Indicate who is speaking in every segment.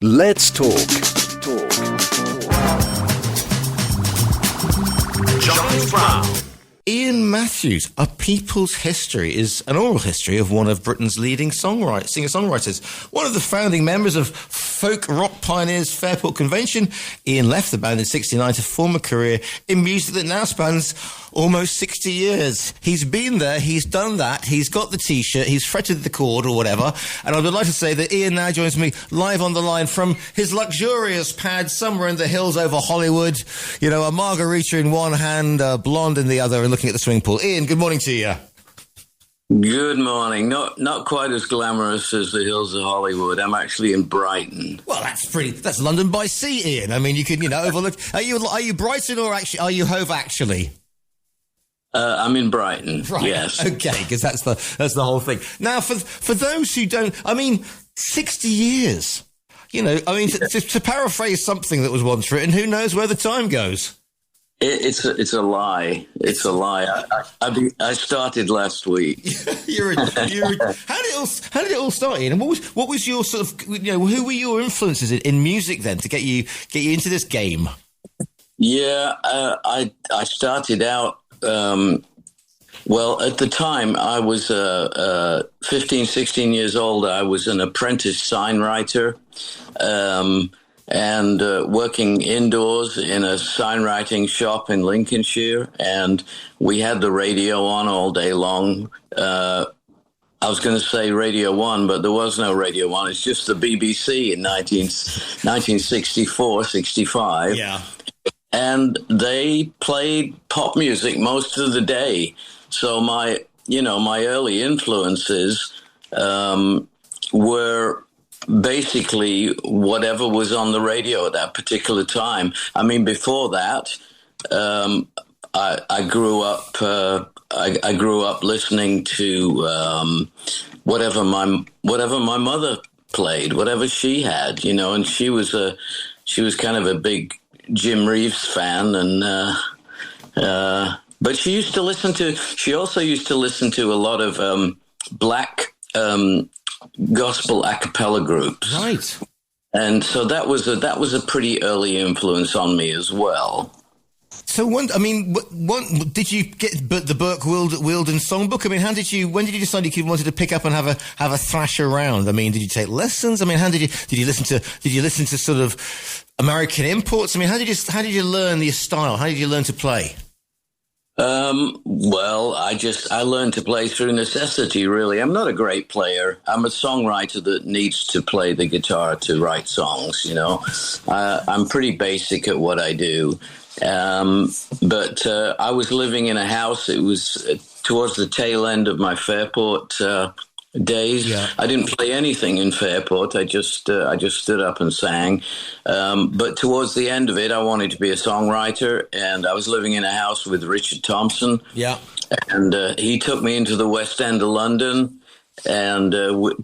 Speaker 1: Let's talk.
Speaker 2: Giles Brown.
Speaker 3: Ian Matthews, A People's History, is an oral history of one of Britain's leading singer-songwriters. One of the founding members of folk rock pioneers Fairport Convention, Ian left the band in '69 to form a career in music that now spans almost 60 years. He's been there, he's done that, he's got the T-shirt, he's fretted the chord or whatever, and I would like to say that Ian now joins me live on the line from his luxurious pad somewhere in the hills over Hollywood. You know, a margarita in one hand, a blonde in the other, and looking at the swimming pool. Ian, good morning to you.
Speaker 4: Good morning. Not quite as glamorous as the hills of Hollywood. I'm actually in Brighton.
Speaker 3: Well, that's London by sea, Ian. I mean, you can, overlook. Are you Brighton or actually are you Hove actually?
Speaker 4: I'm in Brighton.
Speaker 3: Right.
Speaker 4: Yes.
Speaker 3: Okay, because that's the whole thing. Now, for those who don't, 60 years. To paraphrase something that was once written, who knows where the time goes?
Speaker 4: It's a lie. It's a lie. I started last week.
Speaker 3: How did it all start, Ian? And what was your sort of, who were your influences in music then to get you into this game?
Speaker 4: Yeah, I started out. Well, at the time, I was 15, 16 years old. I was an apprentice sign writer and working indoors in a signwriting shop in Lincolnshire. And we had the radio on all day long. I was going to say Radio 1, but there was no Radio 1. It's just the BBC in 1964, 65.
Speaker 3: Yeah.
Speaker 4: And they played pop music most of the day. So my early influences were basically whatever was on the radio at that particular time. I mean, before that, I grew up. I grew up listening to whatever my mother played, whatever she had, and she was kind of a big Jim Reeves fan, and but she also used to listen to a lot of black gospel a cappella groups,
Speaker 3: right?
Speaker 4: And so that was a pretty early influence on me as well.
Speaker 3: So what did you get? But the Burke Wilden songbook. I mean, when did you decide you wanted to pick up and have a thrash around? I mean, did you take lessons? I mean, did you listen to sort of American imports? I mean, how did you learn your style? How did you learn to play?
Speaker 4: Well, I learned to play through necessity, really. I'm not a great player. I'm a songwriter that needs to play the guitar to write songs, I'm pretty basic at what I do. But I was living in a house. It was towards the tail end of my Fairport days. Yeah. I didn't play anything in Fairport. I just stood up and sang. But towards the end of it, I wanted to be a songwriter, and I was living in a house with Richard Thompson.
Speaker 3: Yeah,
Speaker 4: and he took me into the West End of London and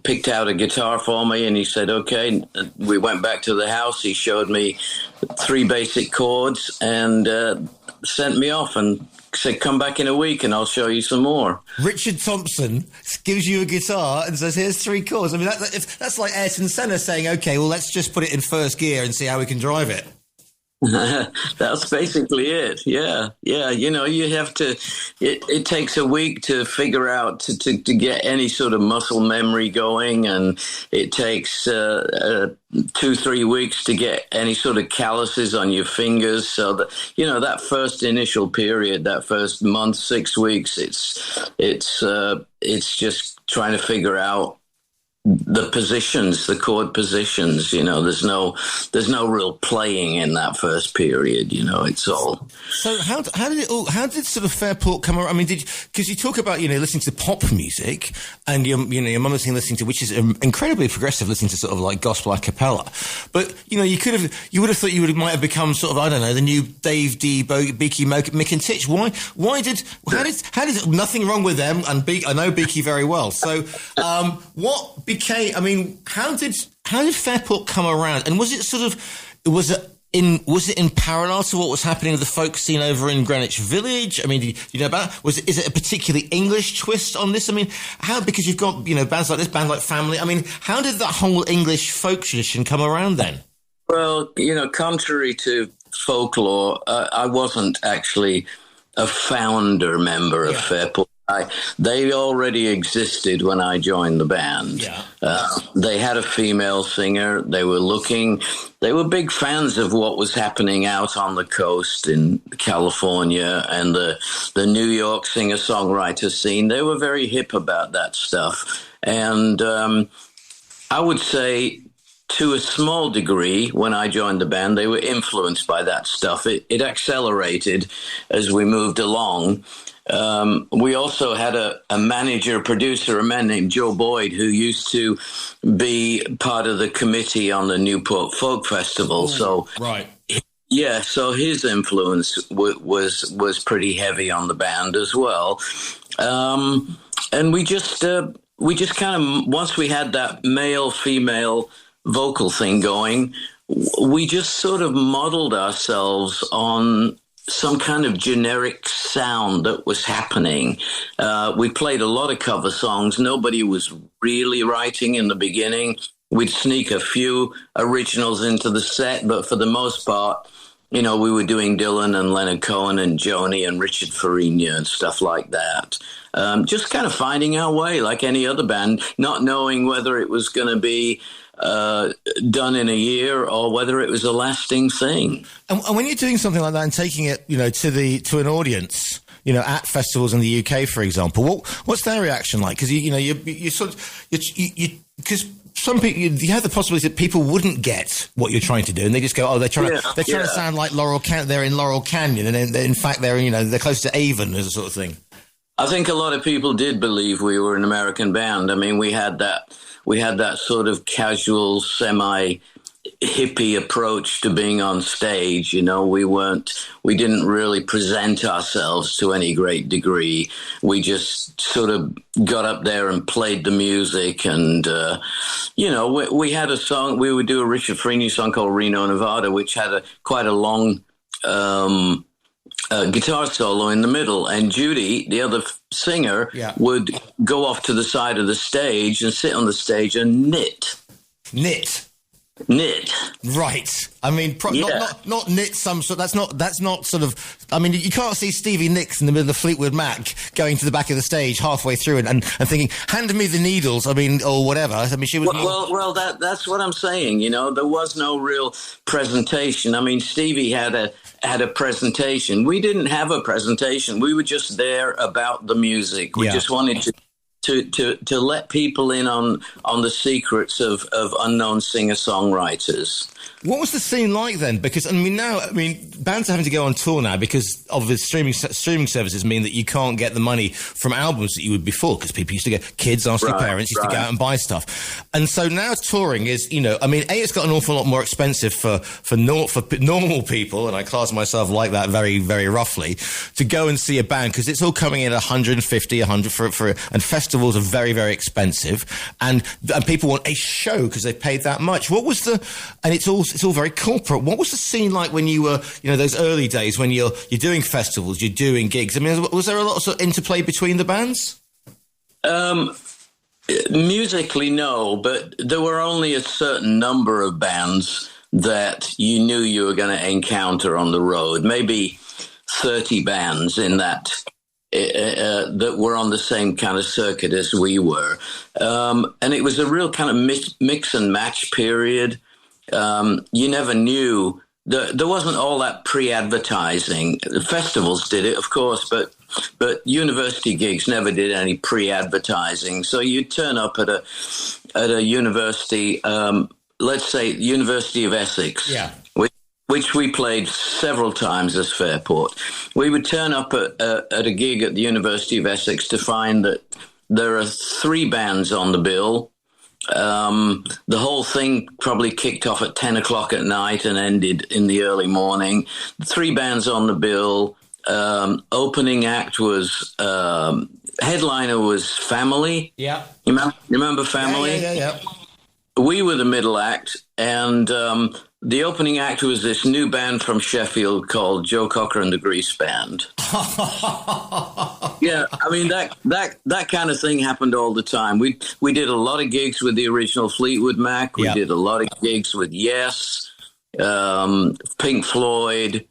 Speaker 4: picked out a guitar for me, and he said, okay. We went back to the house. He showed me 3 basic chords and sent me off and said, come back in a week and I'll show you some more.
Speaker 3: Richard Thompson gives you a guitar and says, here's 3 chords. I mean, that's like Ayrton Senna saying, okay, well, let's just put it in first gear and see how we can drive it.
Speaker 4: That's basically it. Yeah. You have to, it takes a week to figure out to get any sort of muscle memory going. And it takes 2-3 weeks to get any sort of calluses on your fingers. So that, that first initial period, that first month, 6 weeks, it's just trying to figure out the positions, the chord positions. There's no real playing in that first period. It's all.
Speaker 3: So how did sort of Fairport come around? I mean, because you talk about listening to pop music, and your mum was listening to, which is incredibly progressive, listening to sort of like gospel a cappella. But you would have thought you might have become sort of, I don't know, the new Dave D, Beaky, Mick and Titch. How did nothing wrong with them? And I know Beaky very well. So what became? I mean, how did Fairport come around? And was it was it in parallel to what was happening with the folk scene over in Greenwich Village? I mean, do you know about it? Is it a particularly English twist on this? I mean, how, because you've got, bands like this, band like Family. I mean, how did that whole English folk tradition come around then?
Speaker 4: Well, contrary to folklore, I wasn't actually a founder member of Fairport. They already existed when I joined the band.
Speaker 3: Yeah.
Speaker 4: They had a female singer. They were big fans of what was happening out on the coast in California and the New York singer-songwriter scene. They were very hip about that stuff. And I would say, to a small degree, when I joined the band, they were influenced by that stuff. It accelerated as we moved along. We also had a manager, producer, a man named Joe Boyd, who used to be part of the committee on the Newport Folk Festival. So,
Speaker 3: right.
Speaker 4: Yeah, so his influence was pretty heavy on the band as well. And we just kind of, once we had that male-female vocal thing going, we just sort of modeled ourselves on some kind of generic sound that was happening. We played a lot of cover songs. Nobody was really writing in the beginning. We'd sneak a few originals into the set, but for the most part, we were doing Dylan and Leonard Cohen and Joni and Richard Farina and stuff like that. Just kind of finding our way like any other band, not knowing whether it was going to be done in a year or whether it was a lasting thing.
Speaker 3: And when you're doing something like that and taking it, to an audience, at festivals in the UK, for example, what's their reaction like? Because you sort of because some people, you have the possibility that people wouldn't get what you're trying to do, and they just go, they're trying to sound like they're in Laurel Canyon, and in fact they're close to Avon, as a sort of thing.
Speaker 4: I think a lot of people did believe we were an American band. I mean, we had that sort of casual, semi-hippie approach to being on stage. We didn't really present ourselves to any great degree. We just sort of got up there and played the music. And, we had a song, we would do a Richard Farina song called Reno, Nevada, which had quite a long guitar solo in the middle, and Judy, the other singer, would go off to the side of the stage and sit on the stage and knit.
Speaker 3: Right. I mean, not knit some sort. That's not sort of. I mean, you can't see Stevie Nicks in the middle of Fleetwood Mac going to the back of the stage halfway through and thinking, "Hand me the needles." I mean, or whatever. I mean, she was.
Speaker 4: Well, that's what I'm saying. There was no real presentation. I mean, Stevie had a presentation. We didn't have a presentation. We were just there about the music. We just wanted to let people in on the secrets of unknown singer-songwriters.
Speaker 3: What was the scene like then? Because bands are having to go on tour now because of the streaming services mean that you can't get the money from albums that you would before, because people used to get, kids asking parents used to go out and buy stuff. And so now touring is, it's got an awful lot more expensive for normal people, and I class myself like that very, very roughly, to go and see a band, because it's all coming in 150, 100 and festivals are very, very expensive, and people want a show because they've paid that much. What was and it's all very corporate. What was the scene like when you were, those early days when you're doing festivals, you're doing gigs? I mean, was there a lot of sort of interplay between the bands?
Speaker 4: Musically, no, but there were only a certain number of bands that you knew you were going to encounter on the road. Maybe 30 bands in that that were on the same kind of circuit as we were. And it was a real kind of mix and match period. You never knew. There wasn't all that pre-advertising. The festivals did it, of course, but university gigs never did any pre-advertising. So you'd turn up at a university, let's say University of Essex, which we played several times as Fairport. We would turn up at a gig at the University of Essex to find that there are 3 bands on the bill. The whole thing probably kicked off at 10 o'clock at night and ended in the early morning. 3 bands on the bill. Opening act was, headliner was Family.
Speaker 3: Yeah.
Speaker 4: You remember Family?
Speaker 3: Yeah.
Speaker 4: We were the middle act, and the opening act was this new band from Sheffield called Joe Cocker and the Grease Band. Yeah, I mean that kind of thing happened all the time. We did a lot of gigs with the original Fleetwood Mac. We did a lot of gigs with Yes, Pink Floyd,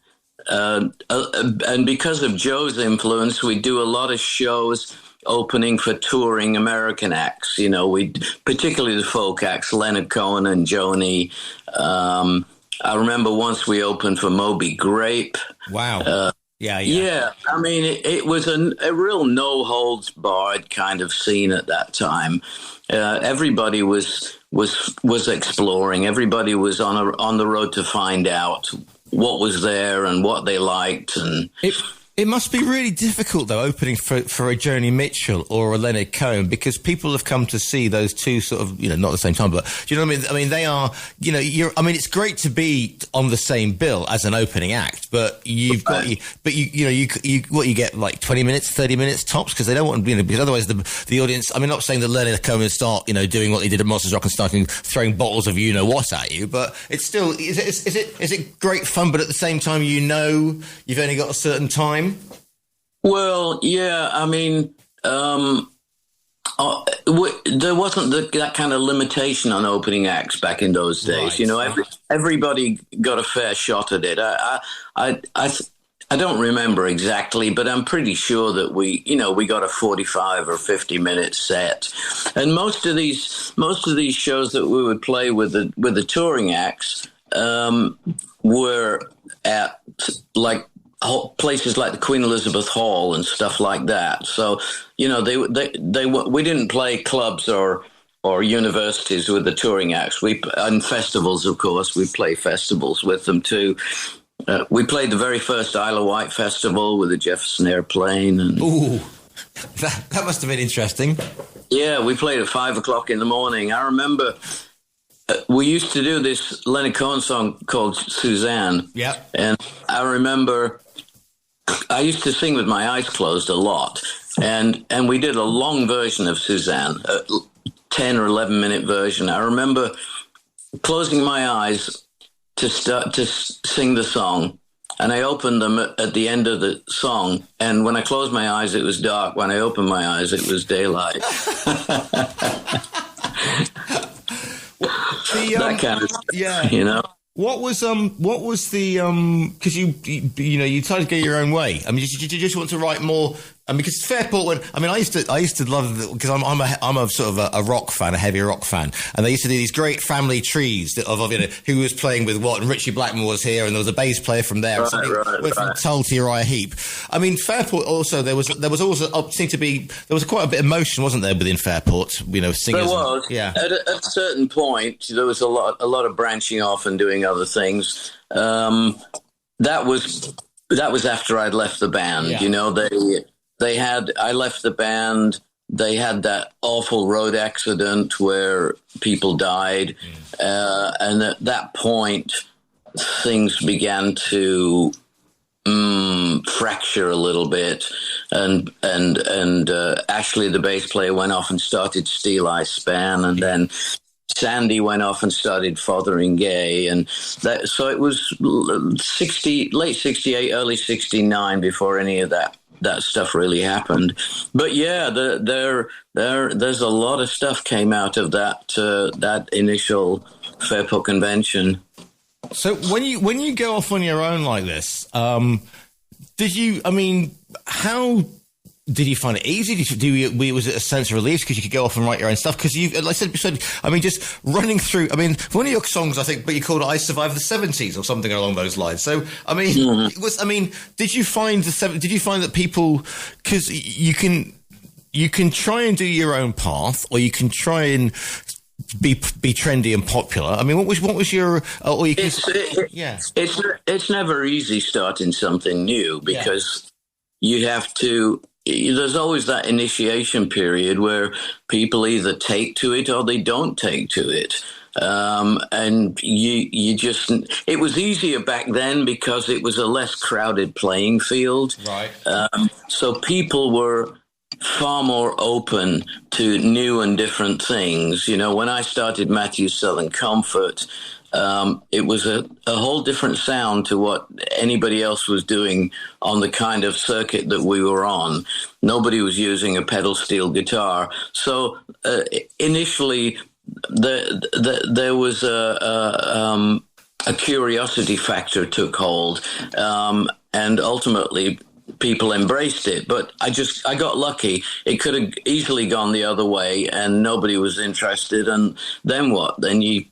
Speaker 4: and because of Joe's influence, we do a lot of shows opening for touring American acts. You know, particularly the folk acts, Leonard Cohen and Joni. I remember once we opened for Moby Grape.
Speaker 3: Wow. Yeah.
Speaker 4: I mean, it was a real no holds barred kind of scene at that time. Everybody was exploring. Everybody was on the road to find out what was there and what they liked. And
Speaker 3: it must be really difficult, though, opening for a Joni Mitchell or a Leonard Cohen, because people have come to see those two sort of, you know, not at the same time, but do you know what I mean? I mean, they are, you know, it's great to be on the same bill as an opening act, but you get like 20 minutes, 30 minutes tops, because they don't want, you know, because otherwise the audience, I mean, not saying that Leonard Cohen start, you know, doing what he did at Monsters Rock and starting throwing bottles of you know what at you, but it's still, is it great fun, but at the same time, you know, you've only got a certain time?
Speaker 4: Well, yeah, I mean, there wasn't that kind of limitation on opening acts back in those days. Right. You know, everybody got a fair shot at it. I don't remember exactly, but I'm pretty sure that we got a 45 or 50-minute set. And most of these shows that we would play with the touring acts were at like places like the Queen Elizabeth Hall and stuff like that. So, you know, we didn't play clubs or universities with the touring acts. And festivals, of course, we play festivals with them too. We played the very first Isle of Wight festival with the Jefferson Airplane. And
Speaker 3: ooh, that must have been interesting.
Speaker 4: Yeah, we played at 5 o'clock in the morning. I remember we used to do this Leonard Cohen song called Suzanne. Yeah. And I remember I used to sing with my eyes closed a lot. And we did a long version of Suzanne, a 10 or 11-minute version. I remember closing my eyes to start to sing the song, and I opened them at the end of the song. And when I closed my eyes, it was dark. When I opened my eyes, it was daylight. That kind of stuff,
Speaker 3: yeah,
Speaker 4: you know.
Speaker 3: What was the because you tried to go your own way. I mean, did you just want to write more? I mean, because Fairport, I used to love, because I'm a sort of a rock fan, a heavy rock fan, and they used to do these great family trees of you know, who was playing with what, and Richie Blackmore was here, and there was a bass player from there, went from Tull to Uriah Heep. I mean, Fairport also there was also seemed to be there was quite a bit of motion, wasn't there, within Fairport? You know, singers. There
Speaker 4: was. Yeah. At a certain point, there was a lot of branching off and doing other things. That was after I'd left the band. Yeah. You know, I left the band. They had that awful road accident where people died. And at that point, things began to fracture a little bit. And Ashley, the bass player, went off and started Steel Eye Span. And then Sandy went off and started Fotheringay, and so it was late 68, early 69 before any of that stuff really happened. But yeah, there's a lot of stuff came out of that initial Fairport convention.
Speaker 3: So when you go off on your own like this, did you? I mean, how did you find it easy? Was it a sense of relief because you could go off and write your own stuff? Because like I said, I mean, just running through. I mean, one of your songs, I think, but you called it "I Survived the '70s" or something along those lines. So, I mean, did you find that people, because you can try and do your own path, or you can try and be trendy and popular. I mean, what was your?
Speaker 4: It's never easy starting something new, because you have to. There's always that initiation period where people either take to it or they don't take to it. And you just, it was easier back then because it was a less crowded playing field.
Speaker 3: Right.
Speaker 4: So people were far more open to new and different things. You know, when I started Matthew's Southern Comfort, it was a whole different sound to what anybody else was doing on the kind of circuit that we were on. Nobody was using a pedal steel guitar. So initially, there was a curiosity factor took hold, and ultimately people embraced it. But I got lucky. It could have easily gone the other way, and nobody was interested. And then what? Then you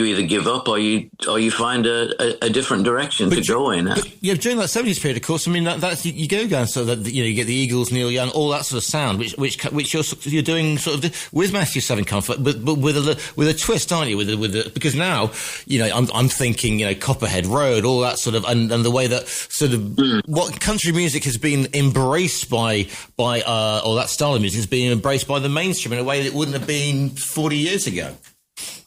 Speaker 4: either give up or you find a different direction to go in.
Speaker 3: Yeah, during that 70s period, of course, I mean, that's you go down so that, you get the Eagles, Neil Young, all that sort of sound, which you're doing sort of with Matthew Southern Comfort, but with a twist, aren't you? Because now, I'm thinking, Copperhead Road, all that sort of, and the way that sort of what country music has been embraced by or that style of music has been embraced by the mainstream in a way that it wouldn't have been 40 years ago.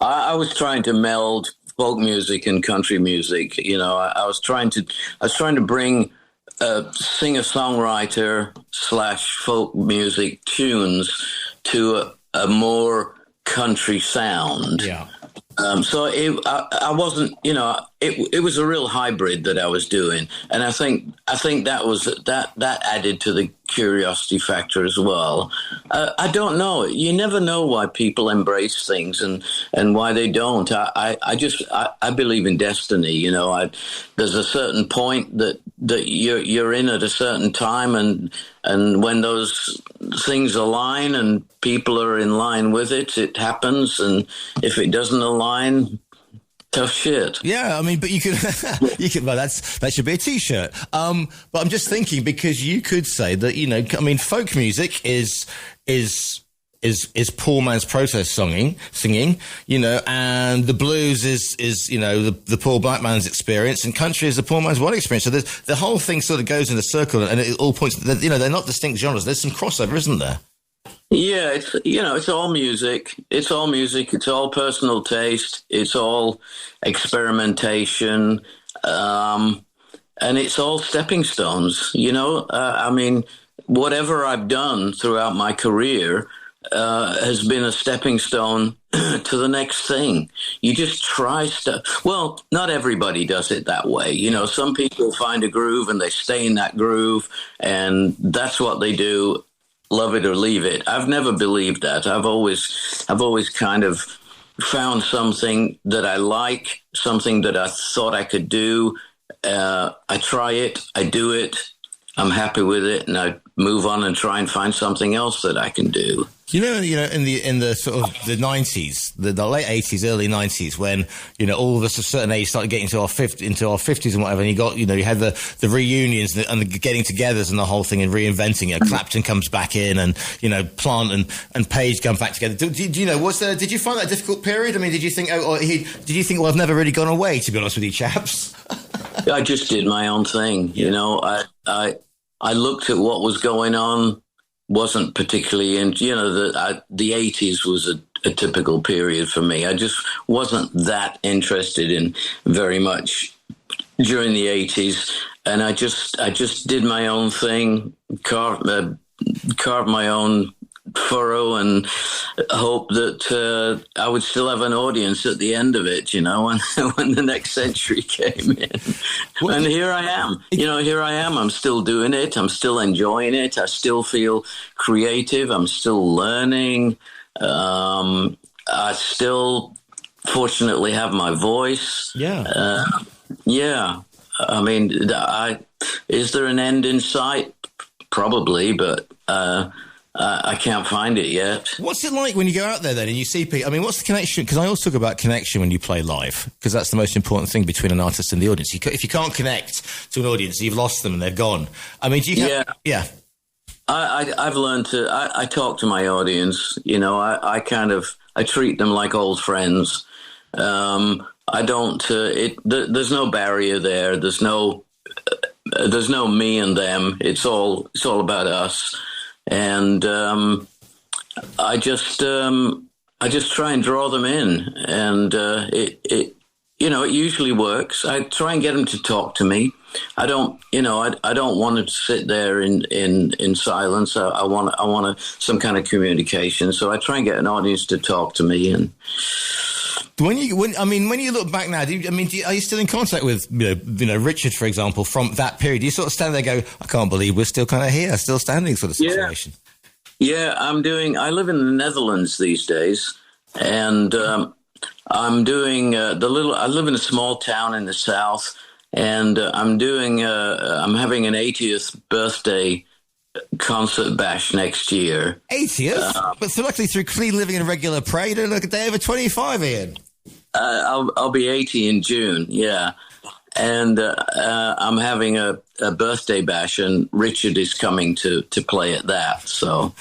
Speaker 4: I was trying to meld folk music and country music. I was trying to bring singer-songwriter / folk music tunes to a more country sound.
Speaker 3: Yeah.
Speaker 4: So I wasn't, it was a real hybrid that I was doing, and I think that added to the curiosity factor as well. I don't know. You never know why people embrace things and why they don't. I believe in destiny. There's a certain point that you're in at a certain time, and when those things align and people are in line with it, it happens. And if it doesn't align, tough shit.
Speaker 3: Yeah, I mean, but you could, well, that should be a T-shirt. But I'm just thinking, because you could say that, folk music is poor man's protest singing, and the blues is the poor black man's experience, and country is the poor man's white experience. So the whole thing sort of goes in a circle, and it all points, they're not distinct genres. There's some crossover, isn't there?
Speaker 4: Yeah, it's all music. It's all music. It's all personal taste. It's all experimentation, and it's all stepping stones. I mean, whatever I've done throughout my career has been a stepping stone to the next thing. You just try stuff. Well, not everybody does it that way. Some people find a groove and they stay in that groove, and that's what they do. Love it or leave it. I've never believed that. I've always kind of found something that I like, something that I thought I could do. I try it, I do it, I'm happy with it, and I move on and try and find something else that I can do.
Speaker 3: In the sort of the 90s, the late 80s, early 90s, when, all of us of a certain age started getting into our 50s and whatever, and you had the reunions and the getting togethers and the whole thing and reinventing it. Clapton comes back in, and, Plant and Page come back together. Did you find that a difficult period? I mean, did you think, well, I've never really gone away, to be honest with you chaps?
Speaker 4: I just did my own thing. I looked at what was going on. Wasn't particularly in, the 80s was a typical period for me. I just wasn't that interested in very much during the 80s. And I just did my own thing, carved my own furrow, and hope that I would still have an audience at the end of it, when the next century came in. And here I am. I'm still doing it. I'm still enjoying it. I still feel creative. I'm still learning. I still, fortunately, have my voice.
Speaker 3: Yeah.
Speaker 4: Yeah. I mean, is there an end in sight? Probably, but I can't find it yet.
Speaker 3: What's it like when you go out there then and you see people? I mean, what's the connection? Because I always talk about connection when you play live, because that's the most important thing between an artist and the audience. If you can't connect to an audience, you've lost them and they're gone. I mean, do you have... Yeah.
Speaker 4: I've learned to... I talk to my audience. I treat them like old friends. I don't... there's no barrier there. There's no me and them. It's all about us. And I just try and draw them in, and it usually works. I try and get them to talk to me. I don't want to sit there in silence. I want some kind of communication. So I try and get an audience to talk to me, and
Speaker 3: When you look back now, are you still in contact with Richard, for example, from that period? Do you sort of stand there and go, I can't believe we're still kind of here, still standing, sort of situation?
Speaker 4: Yeah, I live in the Netherlands these days, and I'm doing I live in a small town in the south, and I'm having an 80th birthday concert bash next year.
Speaker 3: 80th? But luckily through clean living and regular prayer, you don't look a day over 25, Ian.
Speaker 4: I'll be 80 in June, yeah. And I'm having a birthday bash, and Richard is coming to play at that. So,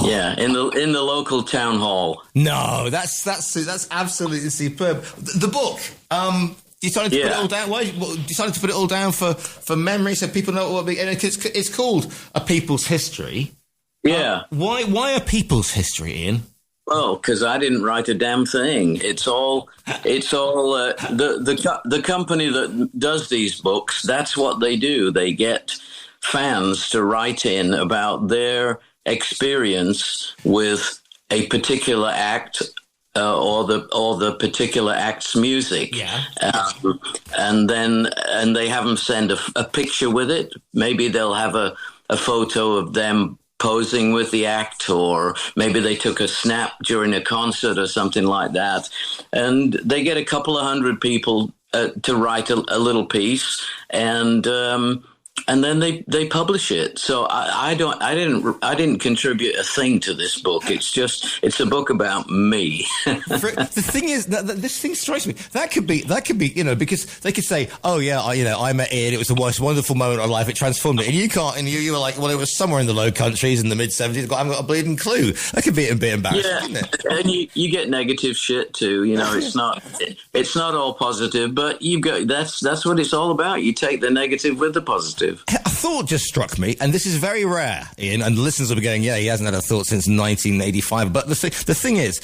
Speaker 4: yeah, in the local town hall.
Speaker 3: No, that's absolutely superb. The book. Decided to put it all down. Why decided to put it all down for memory, so people know what it's called A People's History.
Speaker 4: Yeah.
Speaker 3: Why A People's History, Ian?
Speaker 4: Well, because I didn't write a damn thing. It's all the company that does these books. That's what they do. They get fans to write in about their experience with a particular act or the particular act's music.
Speaker 3: Yeah.
Speaker 4: And they have them send a picture with it. Maybe they'll have a photo of them posing with the act, or maybe they took a snap during a concert or something like that. And they get a couple of hundred people to write a little piece, and then they publish it. So I didn't contribute a thing to this book. It's a book about me.
Speaker 3: The thing is, this thing strikes me. That could be, because they could say, oh yeah, I met Ian. It was the most wonderful moment of life. It transformed it. And you can't. And you were like, well, it was somewhere in the Low Countries in the mid '70s. I haven't got a bleeding clue. That could be a bit embarrassing, couldn't it?
Speaker 4: And you get negative shit too. It's not all positive, but that's what it's all about. You take the negative with the positive.
Speaker 3: A thought just struck me, and this is very rare, Ian, and the listeners will be going, yeah, he hasn't had a thought since 1985. But the thing is,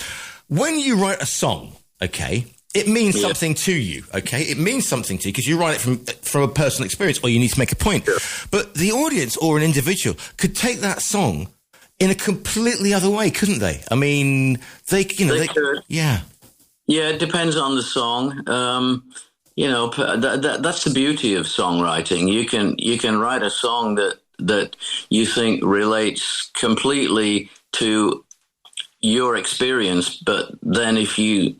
Speaker 3: when you write a song, okay, it means something to you, okay? It means something to you because you write it from a personal experience, or you need to make a point. Sure. But the audience or an individual could take that song in a completely other way, couldn't they? I mean, they could. Yeah.
Speaker 4: Yeah, it depends on the song. That's the beauty of songwriting. You can write a song that you think relates completely to your experience, but then if you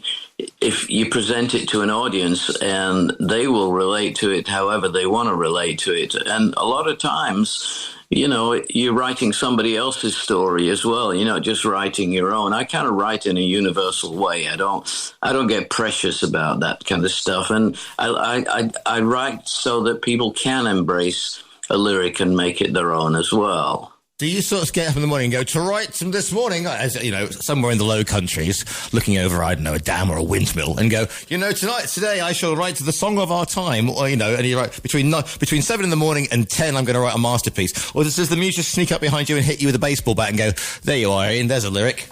Speaker 4: present it to an audience, and they will relate to it however they want to relate to it. And a lot of times, you're writing somebody else's story as well. You're not just writing your own. I kind of write in a universal way. I don't get precious about that kind of stuff. And I write so that people can embrace a lyric and make it their own as well.
Speaker 3: Do you sort of get up in the morning and go, to write this morning, as somewhere in the Low Countries, looking over, I don't know, a dam or a windmill, and go, today I shall write the song of our time, or, and you write between 7 in the morning and 10, I'm going to write a masterpiece. Or does the muse just sneak up behind you and hit you with a baseball bat and go, there you are, Ian, there's a lyric?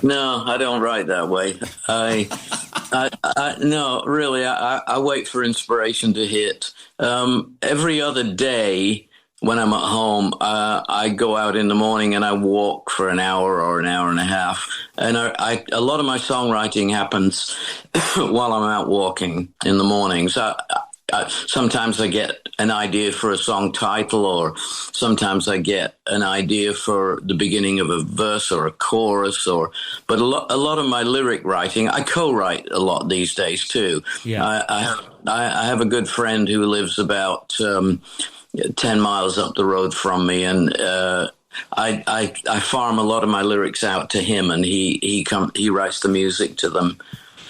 Speaker 4: No, I don't write that way. No, really, I wait for inspiration to hit. Every other day, when I'm at home, I go out in the morning and I walk for an hour or an hour and a half. And a lot of my songwriting happens while I'm out walking in the mornings. Sometimes I get an idea for a song title, or sometimes I get an idea for the beginning of a verse or a chorus. But a lot of my lyric writing, I co-write a lot these days too.
Speaker 3: Yeah.
Speaker 4: I have a good friend who lives about 10 miles up the road from me, and I farm a lot of my lyrics out to him, and he writes the music to them.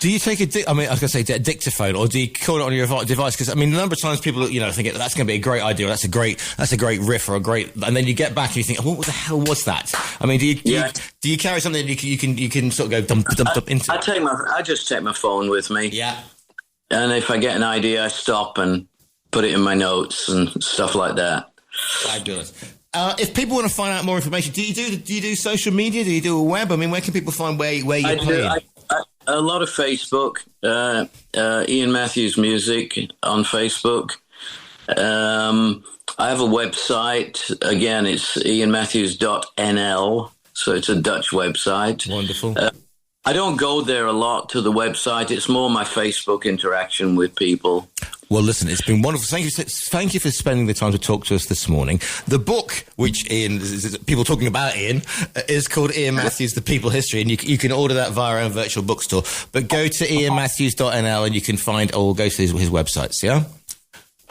Speaker 3: Do you take a dictaphone, or do you call it on your device? Because, a number of times people, think that's going to be a great idea, or that's a great riff, or and then you get back and you think, what the hell was that? Do you carry something that you can sort of go dump into?
Speaker 4: I just take my phone with me.
Speaker 3: Yeah.
Speaker 4: And if I get an idea, I stop and put it in my notes and stuff like that.
Speaker 3: Fabulous. If people want to find out more information, do you do social media? Do you do a web? Where can people find where you're playing?
Speaker 4: A lot of Facebook. Ian Matthews Music on Facebook. I have a website. Again, it's ianmatthews.nl, so it's a Dutch website.
Speaker 3: Wonderful.
Speaker 4: I don't go there a lot to the website. It's more my Facebook interaction with people.
Speaker 3: Well, listen, it's been wonderful. Thank you for spending the time to talk to us this morning. The book, which Ian, people talking about Ian, is called Ian Matthews, The People History, and you can order that via our own virtual bookstore. But go to ianmatthews.nl and you can find, or go to his websites, yeah?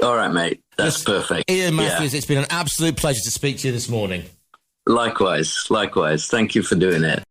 Speaker 4: All right, mate. That's perfect.
Speaker 3: Ian Matthews, It's been an absolute pleasure to speak to you this morning.
Speaker 4: Likewise. Thank you for doing it.